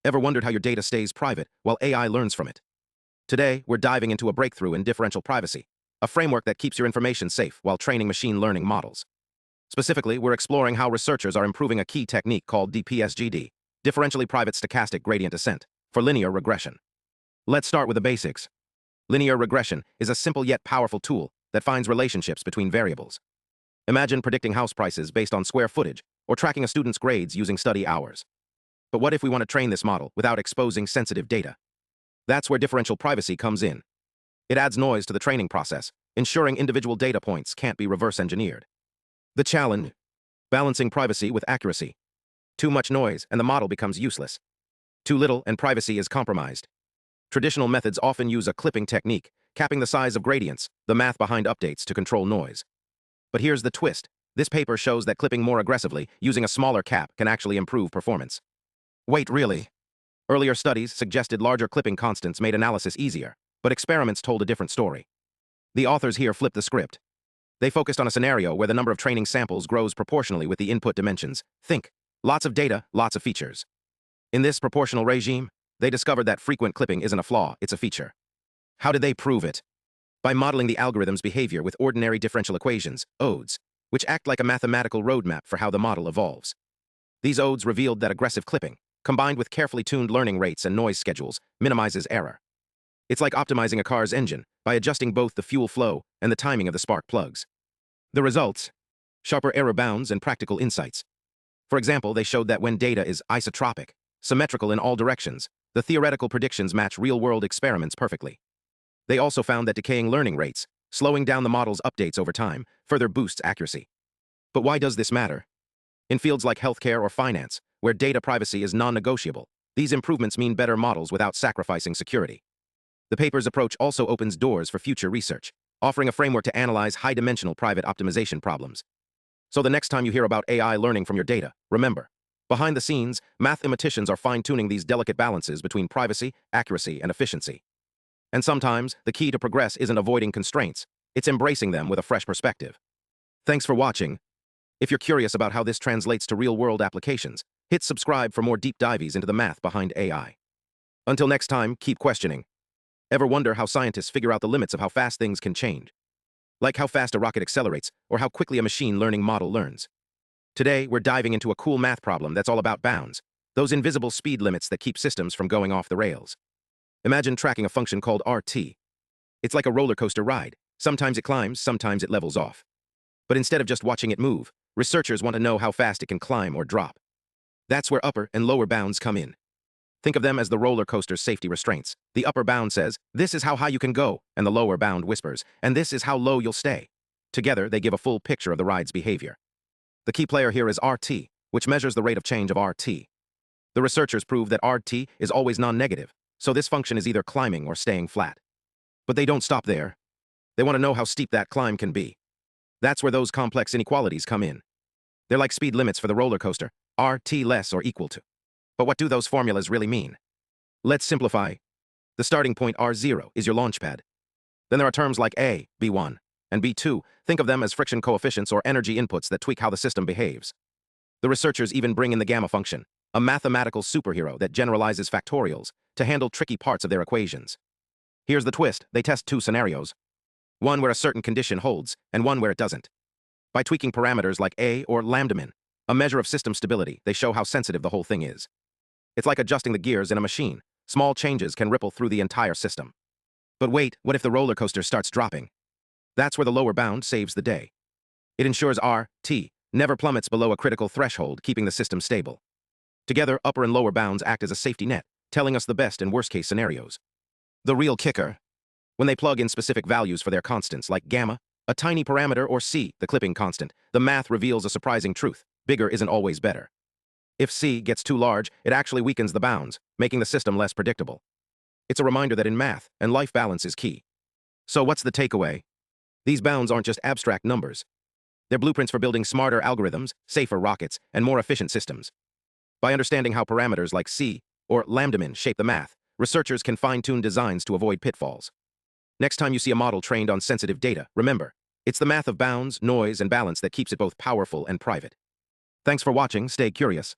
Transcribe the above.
Ever wondered how your data stays private while AI learns from it? Today, we're diving into a breakthrough in differential privacy, a framework that keeps your information safe while training machine learning models. Specifically, we're exploring how researchers are improving a key technique called DP-SGD, Differentially Private Stochastic Gradient Descent, for linear regression. Let's start with the basics. Linear regression is a simple yet powerful tool that finds relationships between variables. Imagine predicting house prices based on square footage or tracking a student's grades using study hours. But what if we want to train this model without exposing sensitive data? That's where differential privacy comes in. It adds noise to the training process, ensuring individual data points can't be reverse engineered. The challenge: balancing privacy with accuracy. Too much noise and the model becomes useless. Too little and privacy is compromised. Traditional methods often use a clipping technique, capping the size of gradients, the math behind updates to control noise. But here's the twist. This paper shows that clipping more aggressively, using a smaller cap, can actually improve performance. Wait, really? Earlier studies suggested larger clipping constants made analysis easier, but experiments told a different story. The authors here flipped the script. They focused on a scenario where the number of training samples grows proportionally with the input dimensions. Think, lots of data, lots of features. In this proportional regime, they discovered that frequent clipping isn't a flaw, it's a feature. How did they prove it? By modeling the algorithm's behavior with ordinary differential equations, ODEs, which act like a mathematical roadmap for how the model evolves. These ODEs revealed that aggressive clipping, combined with carefully tuned learning rates and noise schedules, minimizes error. It's like optimizing a car's engine by adjusting both the fuel flow and the timing of the spark plugs. The results: sharper error bounds and practical insights. For example, they showed that when data is isotropic, symmetrical in all directions, the theoretical predictions match real-world experiments perfectly. They also found that decaying learning rates, slowing down the model's updates over time, further boosts accuracy. But why does this matter? In fields like healthcare or finance, where data privacy is non-negotiable, these improvements mean better models without sacrificing security. The paper's approach also opens doors for future research, offering a framework to analyze high-dimensional private optimization problems. So the next time you hear about AI learning from your data, remember, behind the scenes, mathematicians are fine-tuning these delicate balances between privacy, accuracy, and efficiency. And sometimes, the key to progress isn't avoiding constraints, it's embracing them with a fresh perspective. Thanks for watching. If you're curious about how this translates to real-world applications, hit subscribe for more deep dives into the math behind AI. Until next time, keep questioning. Ever wonder how scientists figure out the limits of how fast things can change? Like how fast a rocket accelerates, or how quickly a machine learning model learns. Today, we're diving into a cool math problem that's all about bounds, those invisible speed limits that keep systems from going off the rails. Imagine tracking a function called RT. It's like a roller coaster ride. Sometimes it climbs, sometimes it levels off. But instead of just watching it move, researchers want to know how fast it can climb or drop. That's where upper and lower bounds come in. Think of them as the roller coaster's safety restraints. The upper bound says, this is how high you can go, and the lower bound whispers, and this is how low you'll stay. Together, they give a full picture of the ride's behavior. The key player here is RT, which measures the rate of change of RT. The researchers prove that RT is always non-negative, so this function is either climbing or staying flat. But they don't stop there. They want to know how steep that climb can be. That's where those complex inequalities come in. They're like speed limits for the roller coaster, RT less or equal to. But what do those formulas really mean? Let's simplify. The starting point R0 is your launchpad. Then there are terms like A, B1, and B2. Think of them as friction coefficients or energy inputs that tweak how the system behaves. The researchers even bring in the gamma function, a mathematical superhero that generalizes factorials to handle tricky parts of their equations. Here's the twist: they test two scenarios. One where a certain condition holds, and one where it doesn't. By tweaking parameters like A or lambda min, a measure of system stability, they show how sensitive the whole thing is. It's like adjusting the gears in a machine. Small changes can ripple through the entire system. But wait, what if the roller coaster starts dropping? That's where the lower bound saves the day. It ensures RT never plummets below a critical threshold, keeping the system stable. Together, upper and lower bounds act as a safety net, telling us the best and worst-case scenarios. The real kicker: when they plug in specific values for their constants like gamma, a tiny parameter, or C, the clipping constant, the math reveals a surprising truth: bigger isn't always better. If C gets too large, it actually weakens the bounds, making the system less predictable. It's a reminder that in math, and life balance is key. So what's the takeaway? These bounds aren't just abstract numbers. They're blueprints for building smarter algorithms, safer rockets, and more efficient systems. By understanding how parameters like C or lambda min shape the math, researchers can fine-tune designs to avoid pitfalls. Next time you see a model trained on sensitive data, remember, it's the math of bounds, noise, and balance that keeps it both powerful and private. Thanks for watching. Stay curious.